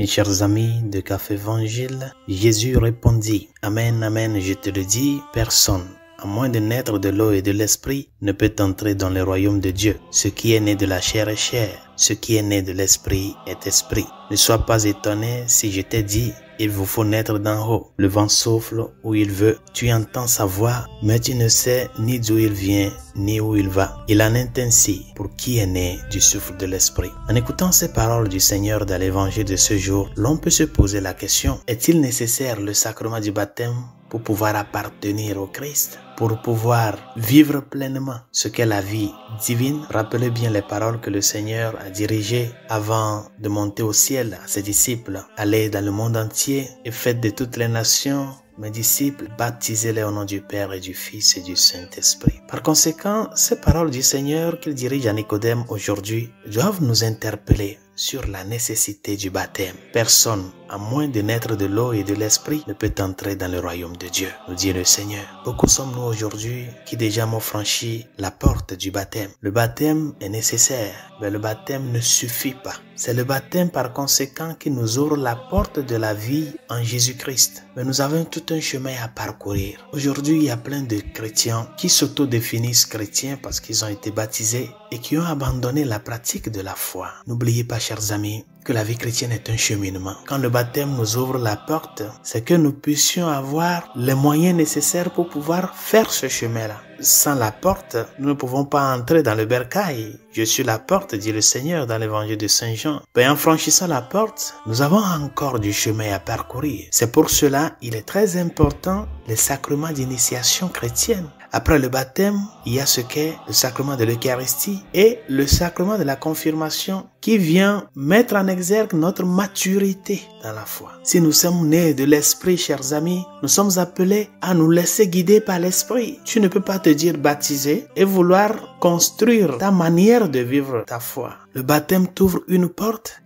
Mes chers amis de Café Évangile, Jésus répondit, Amen, Amen, je te le dis, personne, à moins de naître de l'eau et de l'esprit, ne peut entrer dans le royaume de Dieu. Ce qui est né de la chair est chair, ce qui est né de l'esprit est esprit. Ne sois pas étonné si je t'ai dit, il vous faut naître d'en haut. Le vent souffle où il veut, tu entends sa voix, mais tu ne sais ni d'où il vient, ni où il va. Il en est ainsi pour qui est né du souffle de l'esprit. En écoutant ces paroles du Seigneur dans l'évangile de ce jour, l'on peut se poser la question, est-il nécessaire le sacrement du baptême pour pouvoir appartenir au Christ, pour pouvoir vivre pleinement ce qu'est la vie divine? Rappelez bien les paroles que le Seigneur a dirigées avant de monter au ciel à ses disciples. Allez dans le monde entier et faites de toutes les nations mes disciples, baptisez-les au nom du Père et du Fils et du Saint-Esprit. Par conséquent, ces paroles du Seigneur qu'il dirige à Nicodème aujourd'hui doivent nous interpeller sur la nécessité du baptême. Personne, à moins de naître de l'eau et de l'esprit, ne peut entrer dans le royaume de Dieu, nous dit le Seigneur. Beaucoup sommes-nous aujourd'hui qui déjà m'ont franchi la porte du baptême. Le baptême est nécessaire, mais le baptême ne suffit pas. C'est le baptême par conséquent qui nous ouvre la porte de la vie en Jésus-Christ. Mais nous avons tout un chemin à parcourir. Aujourd'hui, il y a plein de chrétiens qui s'autodéfinissent chrétiens parce qu'ils ont été baptisés et qui ont abandonné la pratique de la foi. N'oubliez pas, chers amis, que la vie chrétienne est un cheminement. Quand le baptême nous ouvre la porte, c'est que nous puissions avoir les moyens nécessaires pour pouvoir faire ce chemin-là. Sans la porte, nous ne pouvons pas entrer dans le bercail. Je suis la porte, dit le Seigneur dans l'évangile de Saint Jean. Mais en franchissant la porte, nous avons encore du chemin à parcourir. C'est pour cela, il est très important les sacrements d'initiation chrétienne. Après le baptême, il y a ce qu'est le sacrement de l'Eucharistie et le sacrement de la confirmation qui vient mettre en exergue notre maturité dans la foi. Si nous sommes nés de l'Esprit, chers amis, nous sommes appelés à nous laisser guider par l'Esprit. Tu ne peux pas te dire baptisé et vouloir construire ta manière de vivre ta foi. Le baptême t'ouvre une porte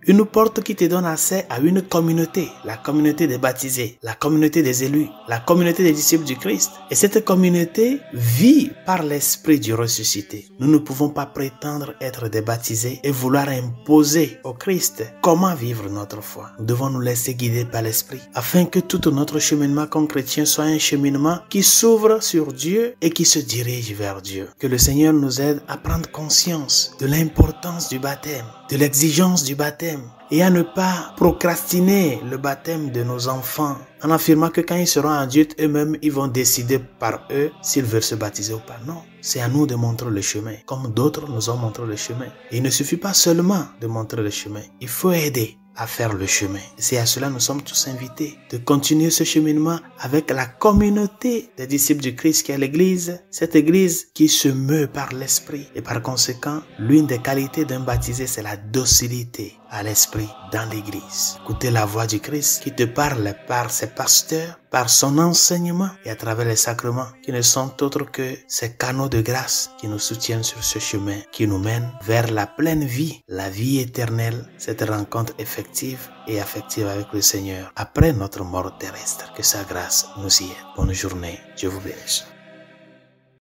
qui te donne accès à une communauté, la communauté des baptisés, la communauté des élus, la communauté des disciples du Christ. Et cette communauté vit par l'Esprit du ressuscité. Nous ne pouvons pas prétendre être des baptisés et vouloir imposer au Christ comment vivre notre foi. Nous devons nous laisser guider par l'Esprit afin que tout notre cheminement comme chrétien soit un cheminement qui s'ouvre sur Dieu et qui se dirige vers Dieu. Que le Seigneur nous aide à prendre conscience de l'importance du baptême, de l'exigence du baptême et à ne pas procrastiner le baptême de nos enfants en affirmant que quand ils seront adultes, eux-mêmes, ils vont décider par eux s'ils veulent se baptiser ou pas. Non, c'est à nous de montrer le chemin, comme d'autres nous ont montré le chemin. Et il ne suffit pas seulement de montrer le chemin, il faut aider à faire le chemin. C'est à cela que nous sommes tous invités de continuer ce cheminement avec la communauté des disciples du Christ qui est l'Église, cette Église qui se meut par l'Esprit. Et par conséquent, l'une des qualités d'un baptisé, c'est la docilité à l'Esprit dans l'Église. Écoutez la voix du Christ qui te parle par ses pasteurs, par son enseignement et à travers les sacrements qui ne sont autres que ces canaux de grâce qui nous soutiennent sur ce chemin, qui nous mènent vers la pleine vie, la vie éternelle, cette rencontre effective et affective avec le Seigneur après notre mort terrestre. Que sa grâce nous y aide. Bonne journée. Dieu vous bénisse.